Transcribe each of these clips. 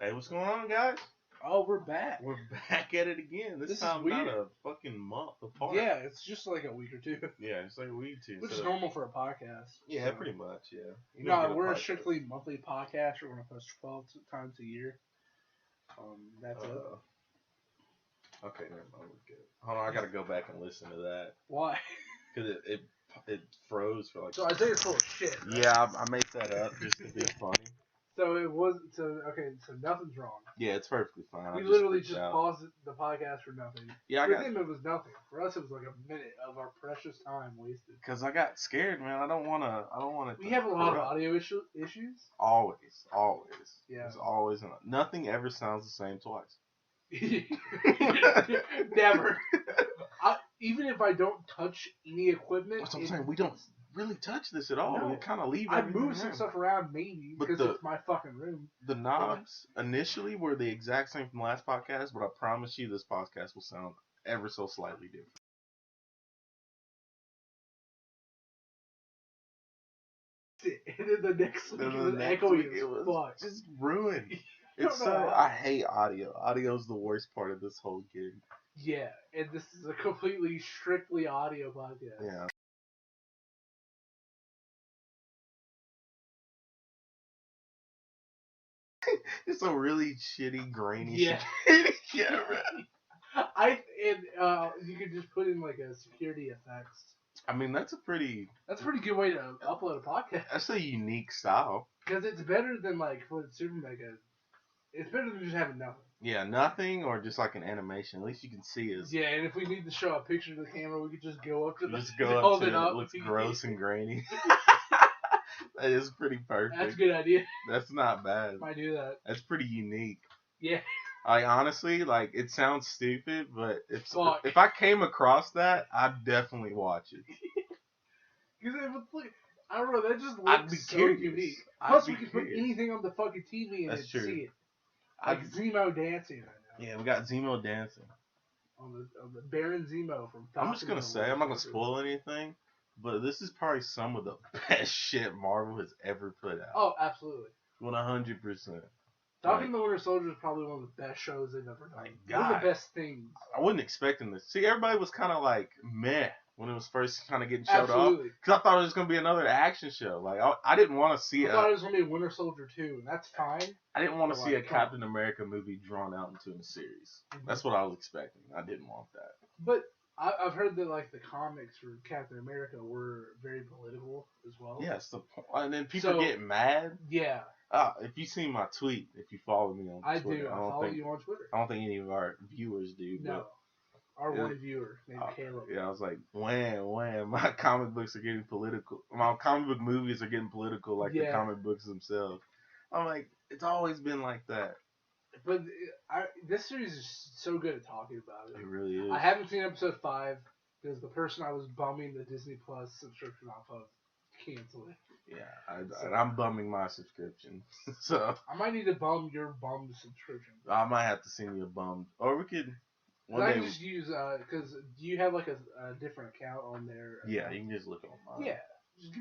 Hey, what's going on, guys? Oh, we're back. We're back at it again. This This is time, not weird. a fucking month apart. Yeah, it's just like a week or two, Yeah, it's like a week too. which so, is normal for a podcast. Yeah, so. pretty much. Yeah. You don't No, get a we're a podcast. strictly monthly podcast. We're gonna post 12 times a year. That's it. Okay, never mind. We're good. Hold on, I gotta go back and listen to that Why? because it froze for like. So Isaiah's full of shit. Right? Yeah, I made that up just to be funny. So it was. So okay. So nothing's wrong. Yeah, it's perfectly fine. We I literally freaked just out. paused the podcast for nothing. Yeah, For him, it was nothing. For us, it was like a minute of our precious time wasted. because I got scared, man. I don't want to. We have a lot of audio issues. Always. Yeah. There's always nothing ever sounds the same twice. Never. Even if I don't touch any equipment, That's what I'm saying. We don't really touch this at all. No. We kind of leave I everything move some around. stuff around maybe But because it's my fucking room. The knobs initially were the exact same from the last podcast, but I promise you this podcast will sound ever so slightly different. And then the next week it was echoey as fuck. Just ruined. It's so I hate audio. Audio is the worst part of this whole gig. Yeah, and this is a completely strictly audio podcast. Yeah. It's a really shitty, grainy. Yeah. Yeah, right. You could just put in like a security effects. I mean, that's a pretty good way to upload a podcast. That's a unique style. Because it's better than like for Super Mega. It's better than just having nothing. Yeah, nothing or just like an animation. At least you can see us. Yeah, and if we need to show a picture to the camera, we could just go up to Just go up hold to it up. It looks gross and grainy. That is pretty perfect. That's a good idea. That's not bad. Might do that. That's pretty unique. Yeah. Like honestly, like it sounds stupid, but if I came across that, I'd definitely watch it. Because it would look, I don't know, that just I'd be looks so curious. unique. I'd Plus, be we could curious. put anything on the fucking TV and That's it'd true. see it. Like Zemo dancing right now. Yeah, we got Zemo dancing. On the Baron Zemo from Falcon. I'm just gonna say, I'm not gonna spoil anything, but this is probably some of the best shit Marvel has ever put out. Oh, absolutely. 100%. Falcon the Winter Soldier is probably one of the best shows they've ever done. God. One of the best things. I wasn't expecting this. See, everybody was kind of like meh when it was first kind of getting showed off. Because I thought it was going to be another action show. Like, I didn't want to see I thought it was going to be Winter Soldier 2, and that's fine. I didn't want to see a Captain America movie drawn out into a series. Mm-hmm. That's what I was expecting. I didn't want that. But I've heard that, like, the comics for Captain America were very political as well. Yes, and then people get mad. Yeah. If you see my tweet, if you follow me on Twitter. I follow you on Twitter. I don't think any of our viewers do. No. Our one viewer named Caleb. Yeah, I was like, wham, my comic books are getting political. My comic book movies are getting political like the comic books themselves. I'm like, it's always been like that. But this series is so good at talking about it. It really is. I haven't seen episode 5 because the person I was bumming the Disney Plus subscription off of canceled it. Yeah, I'm bumming my subscription. So I might need to bum your bummed subscription. I might have to send you a bummed. Or we could... I can just use... Because do you have like a different account on there? Yeah, you can just look on mine. Yeah.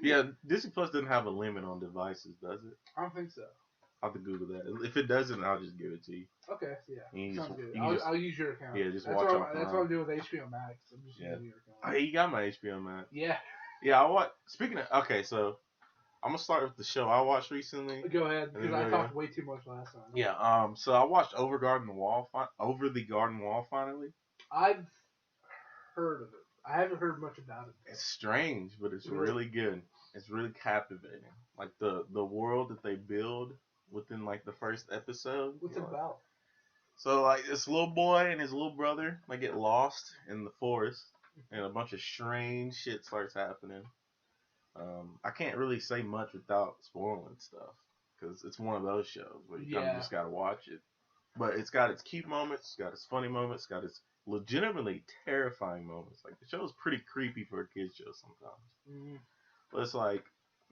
Yeah, Disney Plus doesn't have a limit on devices, does it? I don't think so. I'll have to Google that. If it doesn't, I'll just give it to you. Okay, yeah. Sounds good. I'll I'll use your account. Yeah, just that's watch what off That's what I'm doing with HBO Max. I'm just using your account. Hey, you got my HBO Max. Yeah. Yeah, I watch. Speaking of, okay, so I'm gonna start with the show I watched recently. Go ahead, because I talked way too much last time. Yeah. So I watched Over the Garden Wall finally. I've heard of it. I haven't heard much about it. It's strange, but it's really good. It's really captivating. Like the world that they build within like the first episode. What's it about? So like this little boy and his little brother like get lost in the forest, and a bunch of strange shit starts happening. I can't really say much without spoiling stuff because it's one of those shows where you kind of just gotta watch it. But it's got its cute moments, it's got its funny moments, it's got its legitimately terrifying moments. Like the show is pretty creepy for a kids show sometimes. Mm-hmm. But it's like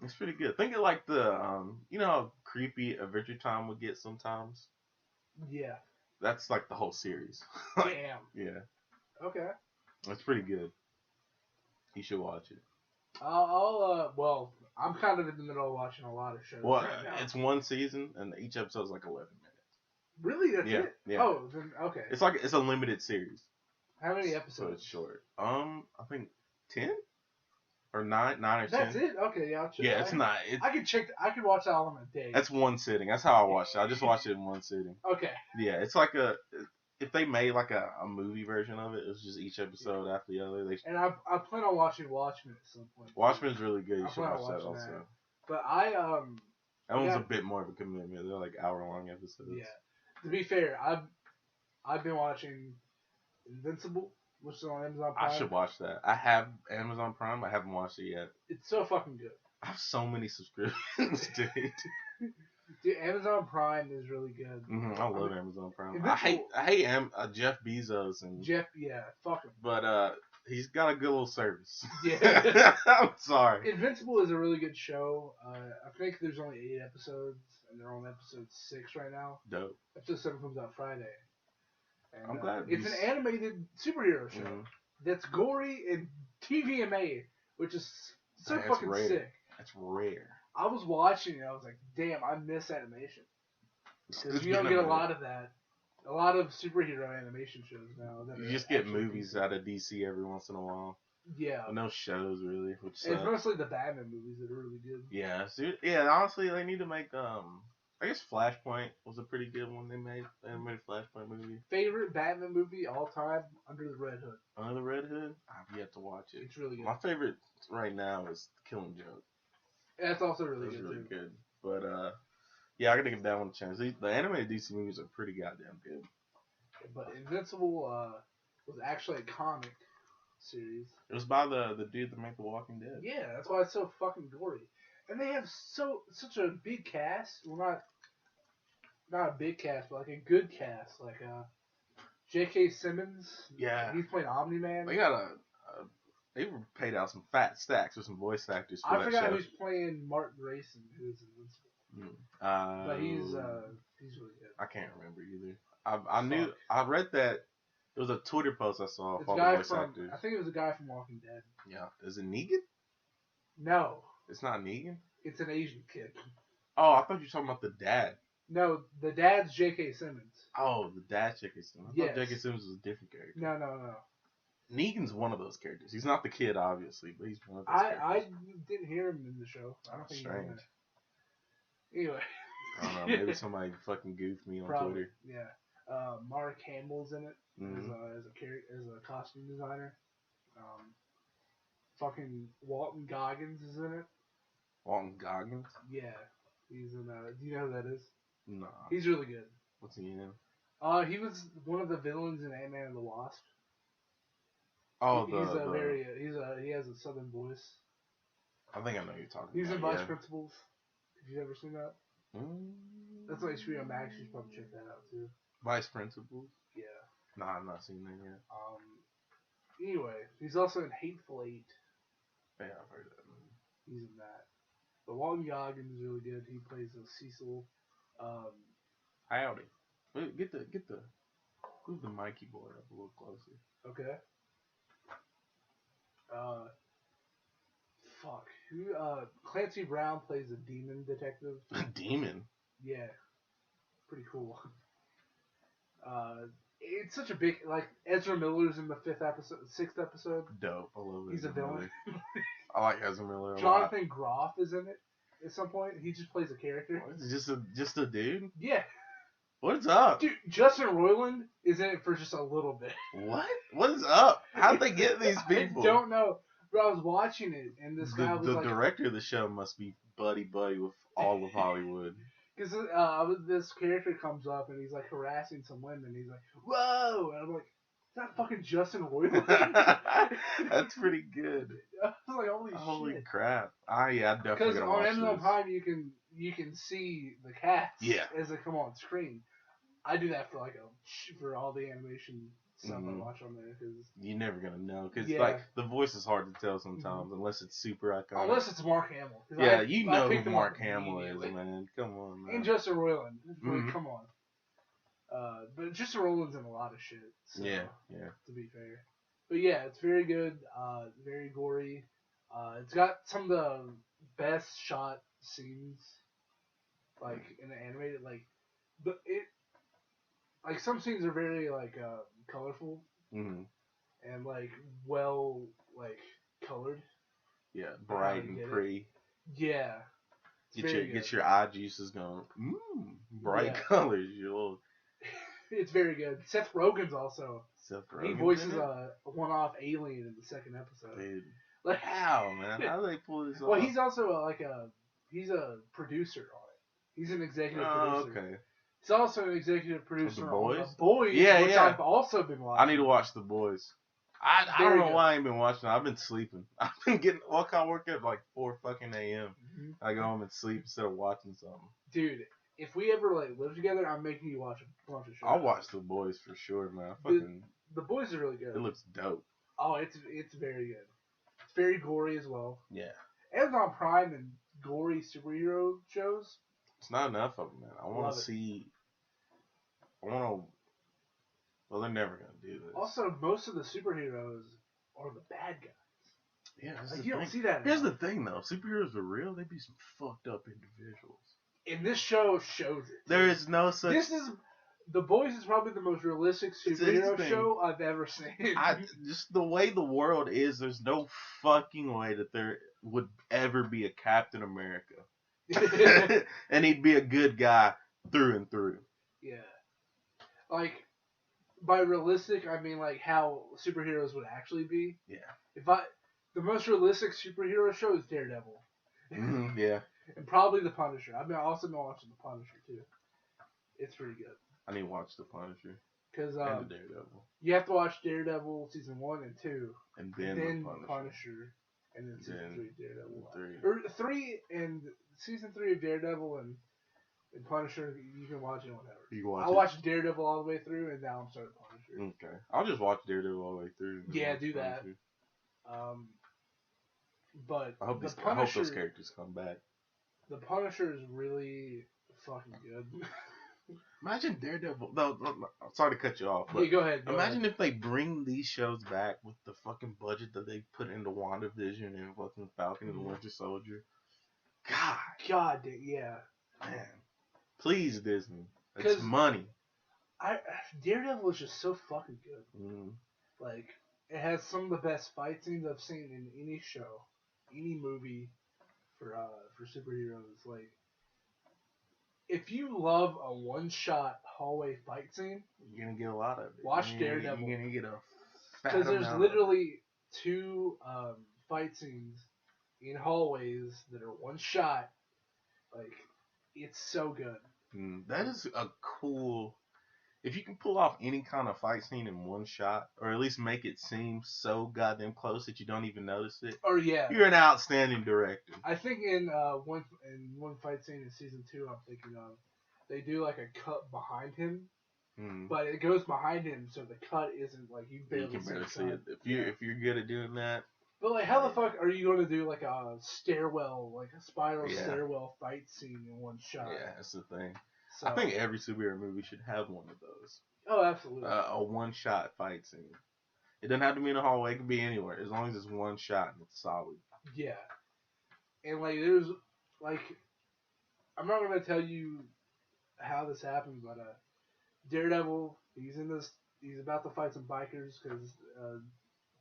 it's pretty good. Think of like the you know how creepy Adventure Time would get sometimes. Yeah. That's like the whole series. Damn. Yeah. Okay. It's pretty good. You should watch it. Well, I'm kind of in the middle of watching a lot of shows. Well, right now. it's one season, and each episode is like 11 minutes. Really? That's Yeah, it? yeah. Oh, then okay. It's a limited series, How many so episodes? it's short. I think 10 or 9 or That's 10. it? Okay, yeah. Yeah, it's not. I could check. I could watch that all in a day. That's one sitting. That's how I watched it. I just watched it in one sitting. Okay. Yeah, it's like if they made like a movie version of it, it was just each episode after the other. And I plan on watching Watchmen at some point. Watchmen's really good. You I should plan on watch that watching also. that. But I That one's yeah. a bit more of a commitment. They're like hour-long episodes. Yeah. To be fair, I've been watching Invincible, which is on Amazon Prime. I should watch that. I have Amazon Prime. I haven't watched it yet. It's so fucking good. I have so many subscriptions, dude. Dude, Amazon Prime is really good. I love Amazon Prime. Invincible, I hate Jeff Bezos and Jeff. Yeah, fuck him. but he's got a good little service. Yeah. I'm sorry. Invincible is a really good show. I think there's only 8 episodes, and they're on episode 6 right now. Dope. Episode 7 comes out Friday. And, I'm glad it's an animated superhero show that's gory and TVMA, which is so fucking rare. sick. That's rare. I was watching it, I was like, damn, I miss animation. Because you don't get a lot of that. A lot of superhero animation shows now. You just get movies out of DC every once in a while. Yeah. But no shows, really. Which it's mostly the Batman movies that are really good. Yeah. Yeah, honestly, they need to make, I guess Flashpoint was a pretty good one they made. They made a Flashpoint movie. Favorite Batman movie all time? Under the Red Hood. Under the Red Hood? I've yet to watch it. It's really good. My favorite right now is Killing Joke. That's also really good. Really good. But yeah, I gotta give that one a chance. The animated DC movies are pretty goddamn good. But Invincible was actually a comic series. It was by the dude that made The Walking Dead. Yeah, that's why it's so fucking gory. And they have such a big cast. Well, not a big cast, but like a good cast. Like J.K. Simmons. Yeah. He's playing Omni-Man. They got they paid out some fat stacks with some voice actors for I that forgot show. who's playing Mark Grayson, who's Invincible. But he's really good. I can't remember either. I read that there was a Twitter post I saw of all the voice actors. I think it was a guy from Walking Dead. Yeah. Is it Negan? No. It's not Negan? It's an Asian kid. Oh, I thought you were talking about the dad. No, the dad's J.K. Simmons. Oh, the dad's J.K. Simmons. I thought J.K. Simmons was a different character. No. Negan's one of those characters. He's not the kid, obviously, but he's one of those characters. I didn't hear him in the show. I don't think strange. Anyway. I don't know. Maybe somebody fucking goofed me on Twitter. Yeah. Mark Hamill's in it as a costume designer. Fucking Walton Goggins is in it. Walton Goggins? Yeah. He's in do you know who that is? No. He's really good. What's he in? He was one of the villains in Ant-Man and the Wasp. Oh, he has a southern voice. I think I know who you're talking He's about. in Vice Principals. Have you ever seen that? That's on HBO Max. You should probably check that out too. Vice Principals? Yeah. Nah, I've not seen that yet. Anyway, he's also in Hateful Eight. Yeah, I've heard of that movie. He's in that. But Walton Goggins is really good. He plays Cecil. Howdy. Move the mic keyboard up a little closer. Okay. Who? Clancy Brown plays a demon detective. A demon? Yeah. Pretty cool. It's such a big, like, Ezra Miller's in the 6th episode. Dope. I love it. He's a villain. I like Ezra Miller a lot. Jonathan Groff is in it at some point. He just plays a character. Just a dude? Yeah. What's up? Dude, Justin Roiland is in it for just a little bit. What? What is up? How'd they get these people? I don't know. But I was watching it, and this guy was the director of the show must be buddy with all of Hollywood. Because this character comes up, and he's, like, harassing some women. He's like, whoa! And I'm like, is that fucking Justin Roiland? That's pretty good. I was like, holy shit. Crap. Yeah, I'm definitely gonna watch this. Because on Amazon Prime, you can see the cast as they come on screen. I do that for all the animation stuff I watch on there. Cause you're never gonna know, because like the voice is hard to tell sometimes unless it's super iconic. Unless it's Mark Hamill. Yeah, you know who Mark Hamill is, man. Come on, man. And Justin Roiland. Come on. But Justin Roiland's in a lot of shit. So, yeah. To be fair, but yeah, it's very good. Very gory. It's got some of the best shot scenes, like in the animated, like, but like some scenes are very like colorful Mm-hmm. and like well like colored. Yeah, For how bright they and did it. pretty. Yeah, it's very good. Get your eye juices going. Bright Yeah. colors. Your little It's very good. Seth Rogen's also. Seth He Rogen's voices in it. a one-off alien in the second episode. Dude, Like how man? How do they pull this well, off? he's also he's a producer on it. He's an executive Oh, producer. okay. He's also an executive producer on Boys? The Boys, Yeah, which yeah. I've also been watching. I need to watch The Boys. I don't Very know good. why I ain't been watching it. I've been sleeping. I've been getting I work at like 4 fucking a.m. Mhm. I go home and sleep instead of watching something. Dude, if we ever like live together, I'm making you watch a bunch of shows. I'll watch The Boys for sure, man. The Boys are really good. It looks dope. Oh, it's very good. It's very gory as well. Yeah. Amazon Prime and gory superhero shows. It's not enough of them, man. I want Love to it. see. I want to. Well, they're never gonna do this. Also, most of the superheroes are the bad guys. Yeah, that's Like, the you thing. don't see that. Here's enough. the thing, though. If superheroes were real, they'd be some fucked up individuals. And this show shows it. There is no such. This is The Boys is probably the most realistic superhero interesting. show I've ever seen. Just the way the world is, there's no fucking way that there would ever be a Captain America, and he'd be a good guy through and through. Yeah. Like, by realistic, I mean like how superheroes would actually be. Yeah. The most realistic superhero show is Daredevil. Yeah. And probably The Punisher. I've also been watching The Punisher too. It's pretty good. I need to watch The Punisher Because and the Daredevil, you have to watch Daredevil season 1 and 2, and then The Punisher. and then season 3 Daredevil. 3. Or 3 and season 3 of Daredevil and Punisher. You can watch it whenever. You can watch I it? watched Daredevil all the way through, and now I'm starting Punisher. Okay, I'll just watch Daredevil all the way through. And Yeah, watch do that. Punisher. But I hope the I hope Punisher, those characters come back. the Punisher is really fucking good. Imagine Daredevil. No, sorry to cut you off, but Yeah, go ahead. imagine if they bring these shows back with the fucking budget that they put into WandaVision and fucking Falcon and the Winter Soldier. God, yeah. man, please Disney, it's 'Cause money. Daredevil is just so fucking good. Mm. Like, it has some of the best fight scenes I've seen in any show, any movie for superheroes. Like, if you love a one-shot hallway fight scene, You're gonna get a lot of it. Watch Daredevil. You're gonna get a because there's amount literally 2 fight scenes in hallways that are one shot. Like, it's so good. That is a cool. If you can pull off any kind of fight scene in one shot, or at least make it seem so goddamn close that you don't even notice it, Or yeah, you're an outstanding director. I think in one fight scene in season 2, I'm thinking of, they do like a cut behind him, but it goes behind him, so the cut isn't like you can barely see it. If you're good at doing that. But like, how the fuck are you going to do like a stairwell, like a spiral stairwell fight scene in one shot? Yeah, that's the thing. So, I think every superhero movie should have one of those. Oh, absolutely. A one-shot fight scene. It doesn't have to be in a hallway. It can be anywhere, as long as it's one shot and it's solid. Yeah. And like, there's like, I'm not gonna tell you how this happened, but Daredevil, he's about to fight some bikers because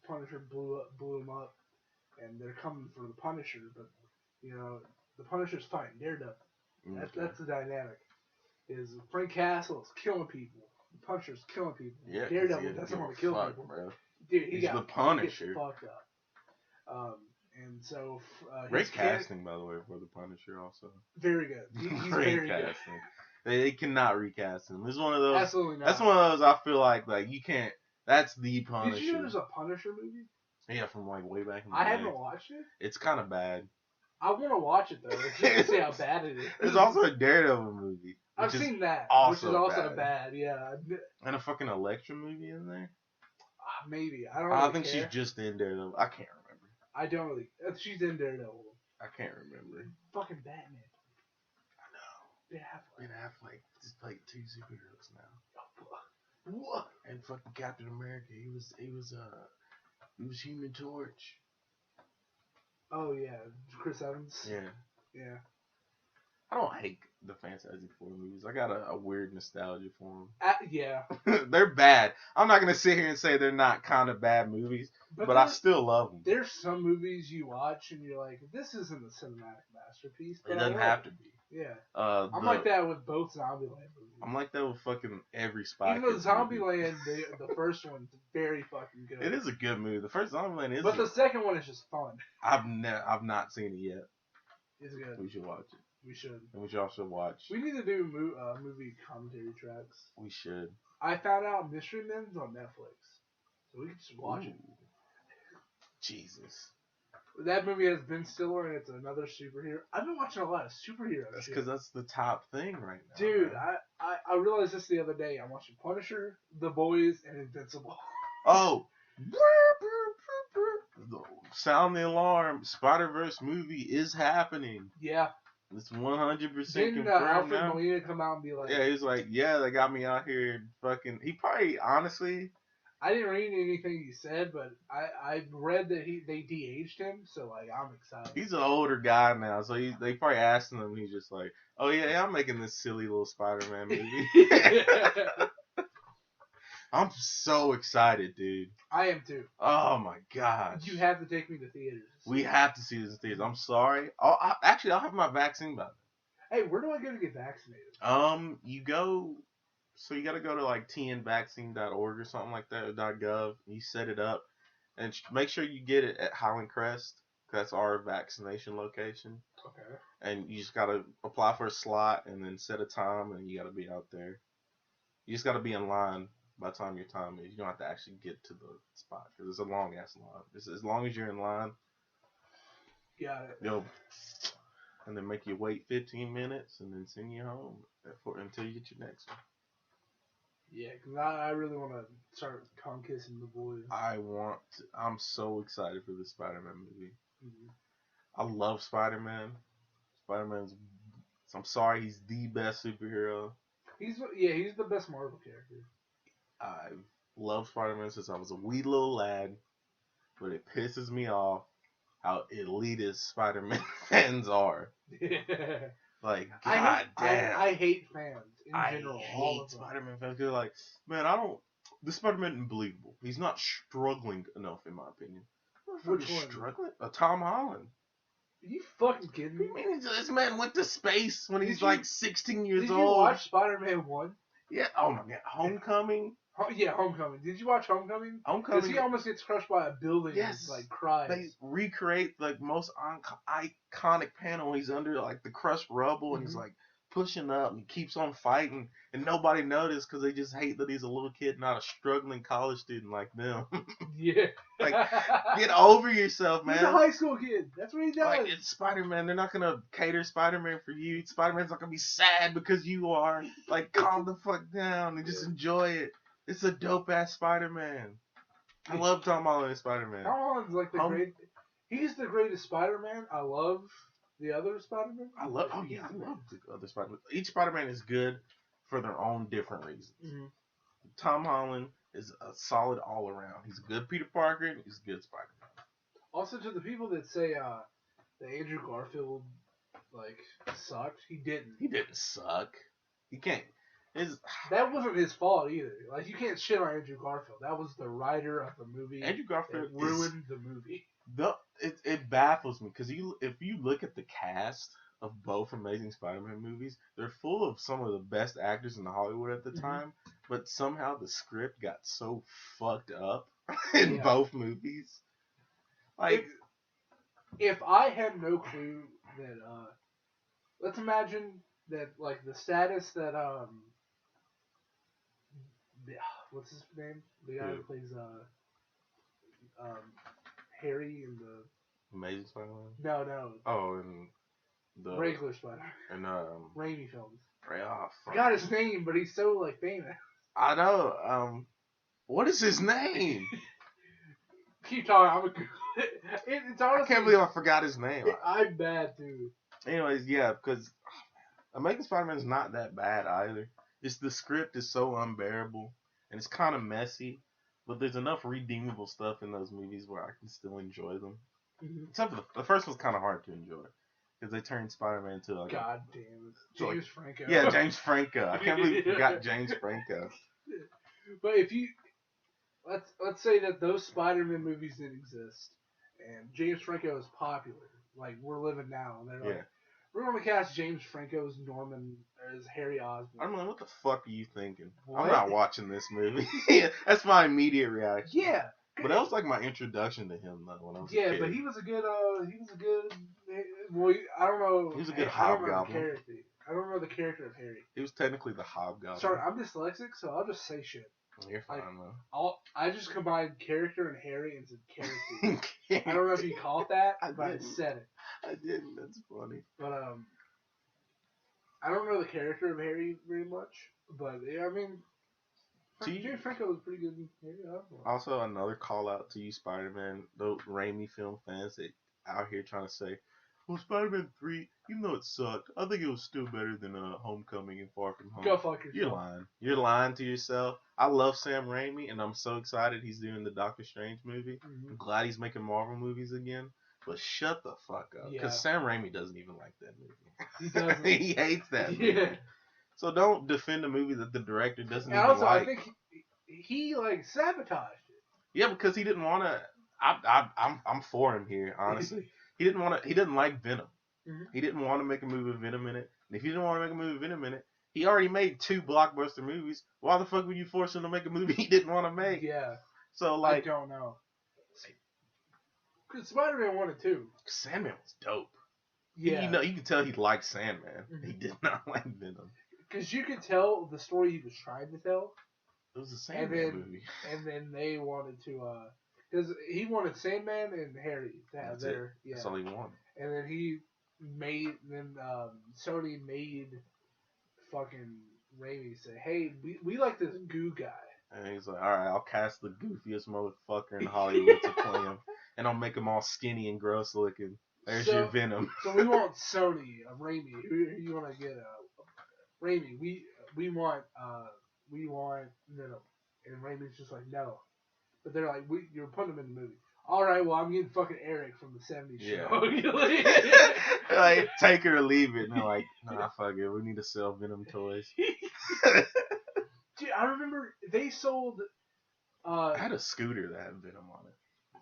Punisher blew him up, and they're coming for the Punisher, but the Punisher's fighting Daredevil. That's the dynamic. Is Frank Castle is killing people, the Punisher's killing people. Yeah, Daredevil doesn't want to kill people. Bro. Dude, he's the Punisher. Fucked up. And so great casting, by the way, for the Punisher. Also, very good. He's great very casting. Good. They cannot recast him. This is one of those. Absolutely not. That's one of those. I feel like you can't. That's the Punisher. Did you know there's a Punisher movie? Yeah, from like way back in the I day. haven't watched it. It's kind of bad. I want to watch it though, just to see how bad it is. There's also a Daredevil movie. I've seen that, which is also bad. Yeah. And a fucking Elektra movie in there. Maybe I don't. I think she's just in Daredevil. I can't remember. I don't really. She's in Daredevil. I can't remember. Fucking Batman. I know. Ben Affleck just played 2 superheroes now. What? And fucking Captain America. He was Human Torch. Oh yeah, Chris Evans. Yeah. Yeah. I don't hate the Fantastic Four movies. I got a weird nostalgia for Yeah, them. They're bad. I'm not gonna sit here and say they're not kind of bad movies, but I still love them. there's some movies you watch and you're like, this isn't a cinematic masterpiece, but It doesn't have to be. Yeah, I'm The like that with both Zombieland movies. I'm like that with fucking every Spy Even though Kids movie. Zombieland, the first one's very fucking good. It is a good movie. The first Zombieland is. But the second one is just fun. I've not seen it yet. It's good. We should watch it. We should. And we should also watch. We need to do movie commentary tracks. We should. I found out Mystery Men's on Netflix, so we can just watch it. Jesus. That movie has Ben Stiller and it's another superhero. I've been watching a lot of superhero That's shit. because that's the top thing right now. Dude, I realized this the other day. I'm watching Punisher, The Boys, and Invincible. Oh. Sound the alarm. Spider-Verse movie is happening. Yeah. It's 100% Didn't confirmed Alfred now. Molina come out and be like... Yeah, he's like, yeah, they got me out here fucking... He probably, honestly... I didn't read anything he said, but I read that they de-aged him, so like I'm excited. He's an older guy now, so they probably asked him, and he's just like, oh yeah, I'm making this silly little Spider-Man movie. I'm so excited, dude. I am too. Oh my gosh. You have to take me to theaters. We have to see this in theaters. I'm sorry. I'll have my vaccine by then. Hey, where do I go to get vaccinated? You go... So you got to go to like tnvaccine.org or something like that, or .gov. You set it up, and make sure you get it at Highland Crest. That's our vaccination location. Okay. And you just got to apply for a slot and then set a time, and you got to be out there. You just got to be in line by the time your time is. You don't have to actually get to the spot because it's a long ass line. As long as you're in line, got it. They'll and then make you wait 15 minutes and then send you home until you get your next one. Yeah, because I really want to start kissing the boys. I'm so excited for the Spider-Man movie. Mm-hmm. I love Spider-Man. Spider-Man's, I'm sorry, he's the best superhero. He's the best Marvel character. I love Spider-Man since I was a wee little lad, but it pisses me off how elitist Spider-Man fans are. Like, God damn. I hate fans in general. I hate Spider-Man fans. They're like, man, this Spider-Man isn't believable. He's not struggling enough, in my opinion. Which one? Struggling? Tom Holland. Are you fucking kidding me? I mean, this man went to space when he's like 16 years old. Did you watch Spider-Man 1? Yeah. Oh my God. Homecoming? Yeah, Homecoming. Did you watch Homecoming? Homecoming. Because he almost gets crushed by a building and like cries. They recreate the most iconic panel. He's under like the crushed rubble and he's like pushing up and he keeps on fighting and nobody noticed because they just hate that he's a little kid, not a struggling college student like them. Yeah. Like, get over yourself, man. He's a high school kid. That's what he does. Like, it's Spider-Man. They're not gonna cater Spider-Man for you. Spider-Man's not gonna be sad because you are. Like, calm the fuck down and just enjoy it. It's a dope ass Spider-Man. I love Tom Holland as Spider-Man. Tom Holland's like he's the greatest Spider-Man. I love the other Spider-Man. I love the other Spider-Man. Each Spider-Man is good for their own different reasons. Mm-hmm. Tom Holland is a solid all around. He's a good Peter Parker and he's a good Spider-Man. Also, to the people that say that Andrew Garfield like sucked, he didn't. He didn't suck. He can't. That wasn't his fault either. Like, you can't shit on Andrew Garfield. That was the writer of the movie. Andrew Garfield ruined the movie. It baffles me because if you look at the cast of both Amazing Spider-Man movies, they're full of some of the best actors in Hollywood at the time, but somehow the script got so fucked up in both movies. Like, if I had no clue that, let's imagine that, like, the status that, what's his name? The guy who plays, Harry in the Amazing Spider-Man? No. Oh, and the regular Spider-Man. And Raimi films. I forgot his name, but he's so like famous. I know. What is his name? Keep talking. It's honestly, I can't believe I forgot his name. I'm bad too. Anyways, yeah, because Amazing Spider-Man is not that bad either. It's the script is so unbearable and it's kind of messy, but there's enough redeemable stuff in those movies where I can still enjoy them. Mm-hmm. Except for the first one's kind of hard to enjoy. because they turned Spider-Man into like God damn it. like- James Franco. yeah, James Franco. I can't believe you forgot James Franco. But if you let's say that those Spider-Man movies didn't exist, and James Franco is popular, like we're living now, and they're like, Yeah. we're gonna cast James Franco as Norman or as Harry Osborn. I'm like, what the fuck are you thinking? What? I'm not watching this movie. That's my immediate reaction. Yeah. But that was like my introduction to him though when I was a kid. But he was a good well, I don't know. He was a good I don't know the hobgoblin. character. I don't know the character of Harry. He was technically the hobgoblin. Sorry, I'm dyslexic, so I'll just say shit. You're fine, I just combined character and Harry into character. though. I don't know if you call it that, I but I didn't. said it. I didn't. That's funny. But I don't know the character of Harry very much. But yeah, I mean, James Franco was pretty good in Harry Osborn. Also, another call out to you, Spider-Man, those Raimi film fans that out here trying to say, well, Spider-Man 3, even though it sucked, I think it was still better than Homecoming and Far From Home. Go fuck yourself. You're lying. You're lying to yourself. I love Sam Raimi, and I'm so excited he's doing the Doctor Strange movie. Mhm. I'm glad he's making Marvel movies again. But shut the fuck up. Because Yeah. Sam Raimi doesn't even like that movie. He doesn't. He hates that movie. Yeah. So don't defend a movie that the director doesn't And even also, like. I think he like sabotaged it. Yeah, because he didn't want to. I'm for him here, honestly. He didn't like Venom. Mhm. He didn't want to make a movie with Venom in it. And if he didn't want to make a movie with Venom in it, he already made 2 blockbuster movies. Why the fuck would you force him to make a movie he didn't want to make? Yeah. So I like, don't know. Because Spider-Man 1 and 2. Sandman was dope. Yeah. You can tell he liked Sandman. Mhm. He did not like Venom. Because you could tell the story he was trying to tell. It was a Sandman movie. And then they wanted to, because he wanted Sandman and Harry to have That's their, it. yeah. That's all he wanted. And then Sony made fucking Raimi say, hey, we like this goo guy. And he's like, all right, I'll cast the goofiest motherfucker in Hollywood to play him, and I'll make him all skinny and gross looking. There's your Venom. So we want Sony, Raimi. Who you want to get? Raimi. We want Venom. And Raimi's just like, no. But they're like, you're putting him in the movie. All right, well, I'm getting fucking Eric from the 70s show. Like, take it or leave it. And they're like, nah, fuck it. We need to sell Venom toys. Dude, I remember they sold. I had a scooter that had Venom on it.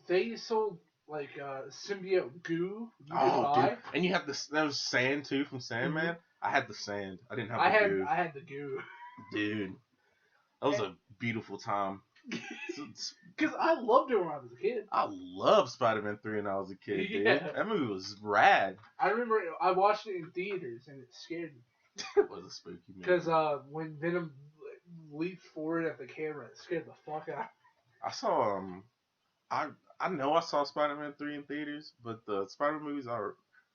They sold like symbiote goo. Dude. And you have that was sand too from Sandman. Mm-hmm. I had the sand. I didn't have the goo. I had the goo. Dude, that was a beautiful time. Because I loved it when I was a kid. I loved Spider-Man 3 when I was a kid, dude. Yeah. That movie was rad. I remember I watched it in theaters and it scared me. It was a spooky movie. Because when Venom leaped forward at the camera, it scared the fuck out. I saw I know I saw Spider-Man 3 in theaters, but the Spider-Man movies I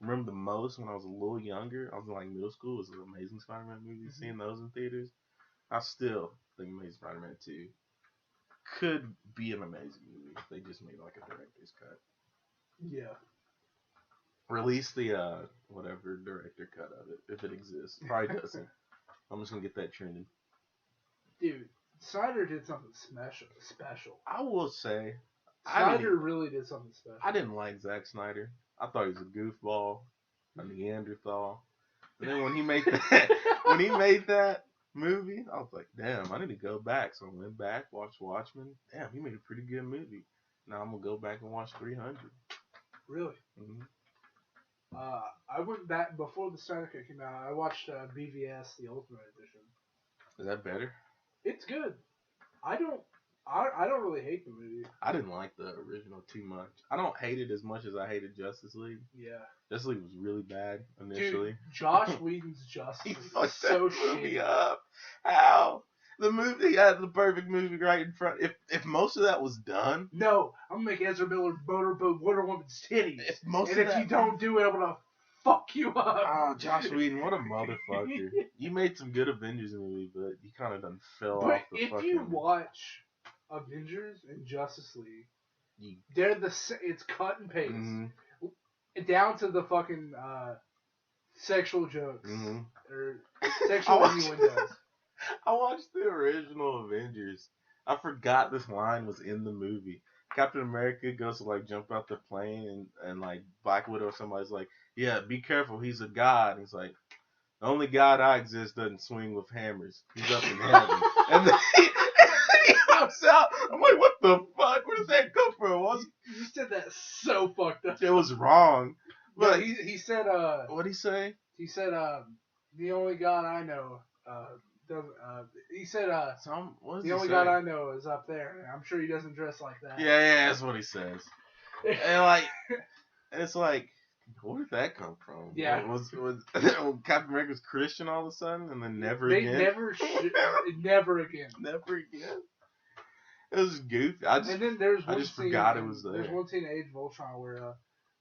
remember the most when I was a little younger, I was in like middle school, was the Amazing Spider-Man movies. Seeing those in theaters, I still think Amazing Spider-Man 2 could be an amazing movie if they just made like a director's cut. Yeah. Release the whatever director cut of it if it exists. Probably doesn't. I'm just gonna get that trending. Dude, Snyder did something special. I will say, Snyder really did something special. I didn't like Zack Snyder. I thought he was a goofball, a Neanderthal. And then when he made that movie, I was like, damn, I need to go back. So I went back, watched Watchmen. Damn, he made a pretty good movie. Now I'm gonna go back and watch 300. Really? Mm-hmm. I went back before the Snyder Cut came out. I watched BVS, the Ultimate Edition. Is that better? It's good. I don't really hate the movie. I didn't like the original too much. I don't hate it as much as I hated Justice League. Yeah. Justice League was really bad initially. Dude, Josh Whedon's Justice He League is fucked so that movie shitty. up. How? The movie had the perfect movie right in front. If most of that was done, No, I'm gonna make Ezra Miller motorboat Wonder Woman's titties. if most And of if that, you don't do it, I'm gonna fuck you up. oh, Josh Whedon, what a motherfucker! You made some good Avengers movies, but you kind of done fell But off the if fucking. you watch Avengers and Justice League, You- they're it's cut and paste Mhm, down to the fucking sexual jokes mhm. or I sexual watched- innuendos. I watched the original Avengers. I forgot this line was in the movie. Captain America goes to like jump out the plane and like Black Widow or somebody's like, yeah, be careful, he's a god. And he's like, the only god I exist doesn't swing with hammers. He's up in heaven. And then he hops out. I'm like, what the fuck? Where does that come from? You said that so fucked up. It was wrong. But But he said what'd he say? he said the only god I know doesn't he said the only god I know is up there. I'm sure he doesn't dress like that. Yeah, that's what he says. And like, and it's like, where did that come from? Yeah. Was Captain America's Christian all of a sudden, and then never They again? never again. Never again. It was goofy. I just forgot it was there. There's one scene in Age of Ultron where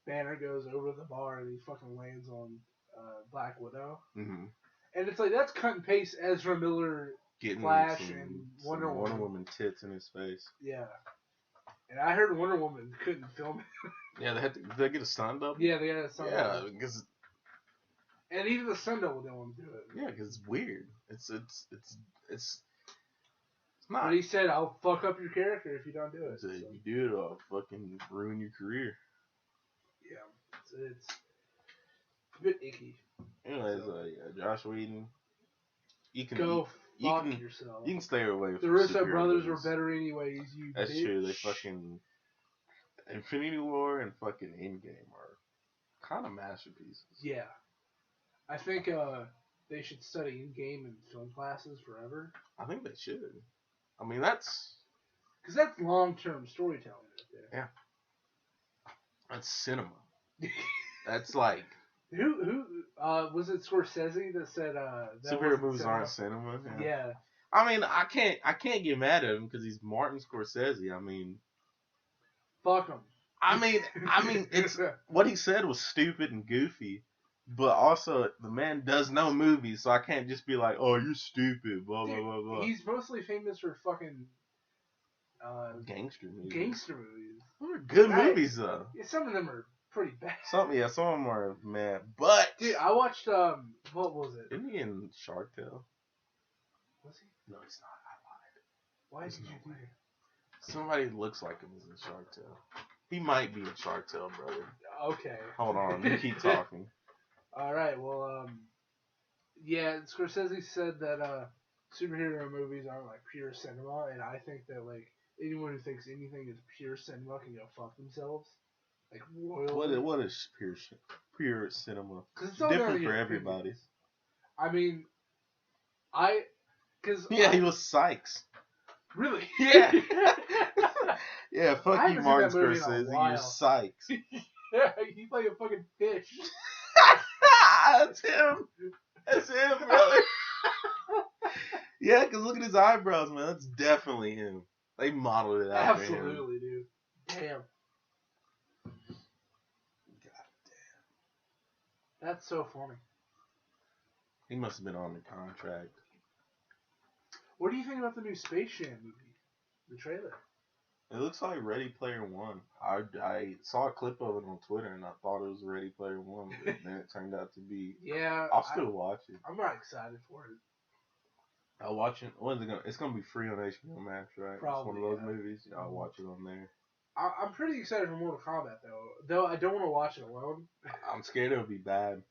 Banner goes over the bar and he fucking lands on Black Widow. Mm-hmm. And it's like, that's cut and paste Ezra Miller, Getting Flash, some, and some Wonder Woman tits in his face. Yeah. And I heard Wonder Woman couldn't film it. Yeah, did they get a stunt double? Yeah, they got a stunt double. Yeah, because. And even the stunt double didn't want to do it. Yeah, because it's weird. It's not. But he said, I'll fuck up your character if you don't do it. So. If you do it, I'll fucking ruin your career. Yeah, it's a bit icky. Anyways, Josh Whedon, you can go fuck you can, yourself. You can stay away from the Russo superhero brothers movies. were better anyways. You That's bitch. true. They fucking Infinity War and fucking Endgame are kind of masterpieces. Yeah, I think they should study in-game and film classes forever. I think they should. I mean, that's because that's long-term storytelling right there. Yeah. That's cinema. That's like who was it? Scorsese that said that superhero movies cinema? aren't cinema. Yeah. I mean, I can't get mad at him because he's Martin Scorsese. I mean, fuck him. I mean, it's what he said was stupid and goofy, but also the man does know movies, so I can't just be like, "Oh, you're stupid." Blah blah blah blah. He's mostly famous for fucking gangster movies. Gangster movies. They're good movies though. Yeah, some of them are pretty bad. Some of them are mad, but dude, I watched what was it? Isn't he in Shark Tale? Was he? No, he's not. I lied. Why did you do that? Somebody who looks like him is in Shark Tale. He might be in Shark Tale, brother. Okay. Hold on, you keep talking. All right. Well, yeah, Scorsese said that superhero movies aren't like pure cinema, and I think that like anyone who thinks anything is pure cinema can go fuck themselves. Like royal. What is pure cinema? Because it's different for everybody. I mean, he was Sykes. Really? Yeah. Yeah, fuck you, Martin Scorsese. You're Sykes. He's like a fucking fish. That's him. That's him, brother. Yeah, because look at his eyebrows, man. That's definitely him. They modeled it after him. Absolutely, dude. Damn. God damn. That's so funny. He must have been on the contract. What do you think about the new Space Jam movie? The trailer? It looks like Ready Player One. I saw a clip of it on Twitter and I thought it was Ready Player One, but then it turned out to be. Yeah. I'll still watch it. I'm not excited for it. I'll watch it. When is it gonna? It's gonna be free on HBO Max, right? Probably. It's one of those movies. I'll watch it on there. I'm pretty excited for Mortal Kombat though I don't want to watch it alone. I'm scared it'll be bad.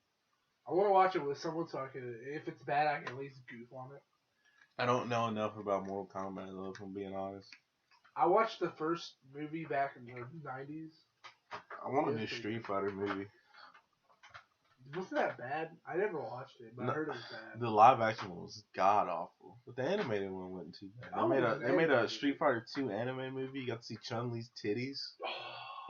I want to watch it with someone so I can, if it's bad, I can at least goof on it. I don't know enough about Mortal Kombat though, if I'm being honest. I watched the first movie back in the 90s. I want a new Street Fighter movie. Wasn't that bad? I never watched it, but I heard it was bad. The live action one was god awful, but the animated one wasn't too bad. They made a Street Fighter 2 anime movie. You got to see Chun-Li's titties.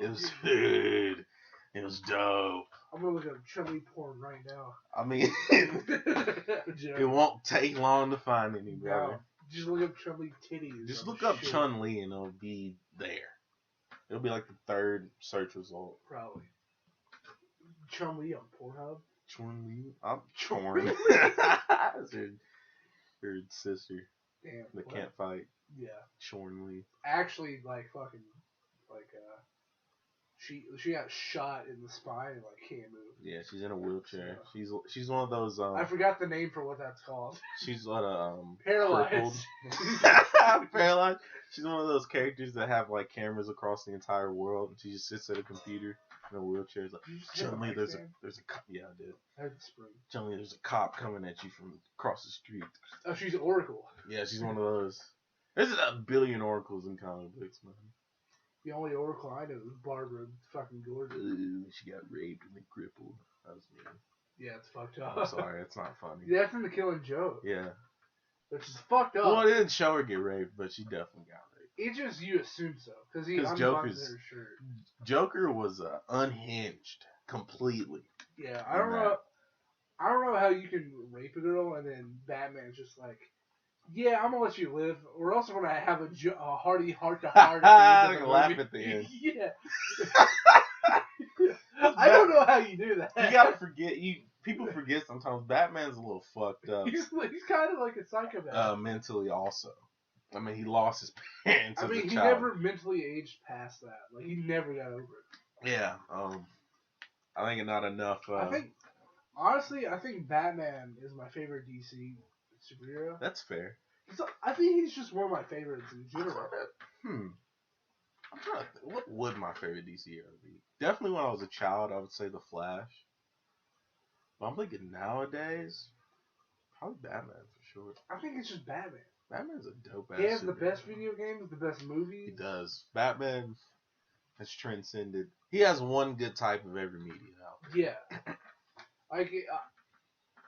It was good. It was dope. I'm gonna look up Chun-Li porn right now. I mean, it won't take long to find any, brother. No, just look up Chun-Li titties. Just look up Chun-Li and it'll be there. It'll be like the third search result. Probably. Chun-Li on Pornhub? Chun-Li? I'm Chorn. That's her sister. Damn. That can't fight. Yeah. Chorn-Li. Actually, like, fucking, like, She got shot in the spine and like can't move. Yeah, she's in a wheelchair. So, She's one of those. I forgot the name for what that's called. She's what Paralyzed. crippled. Paralyzed. She's one of those characters that have like cameras across the entire world, and she just sits at a computer in a wheelchair. It's like, tell me there's a cop. Yeah, I did. I heard the spring. Tell me there's a cop coming at you from across the street. Oh, she's Oracle. Yeah, she's one of those. There's a billion oracles in comic books, man. The only Oracle I know is Barbara fucking Gordon. Ooh, she got raped and then crippled. That was me. Yeah, it's fucked up. I'm sorry, it's not funny. That's in the Killing Joke. Yeah. Which is fucked up. Well, it didn't show her get raped, but she definitely got raped. It just, you assume so. Because Joker was unhinged completely. Yeah, I don't know how you can rape a girl and then Batman's just like, yeah, I'm gonna let you live. We're also gonna have a hearty heart-to-heart. I laugh at the end. Yeah. I don't know how you do that. You gotta forget. People forget sometimes. Batman's a little fucked up. He's kind of like a psychopath. Mentally also. I mean, he lost his parents. He never mentally aged past that. Like he never got over it. Yeah. I think not enough. I think Batman is my favorite DC superhero. That's fair. I think he's just one of my favorites in general. I'm trying to think, what would my favorite DC hero be? Definitely when I was a child, I would say The Flash. But I'm thinking nowadays, probably Batman for sure. I think it's just Batman. Batman's a dope ass. He has the best video games, the best movies. He does. Batman has transcended. He has one good type of every media now. Yeah.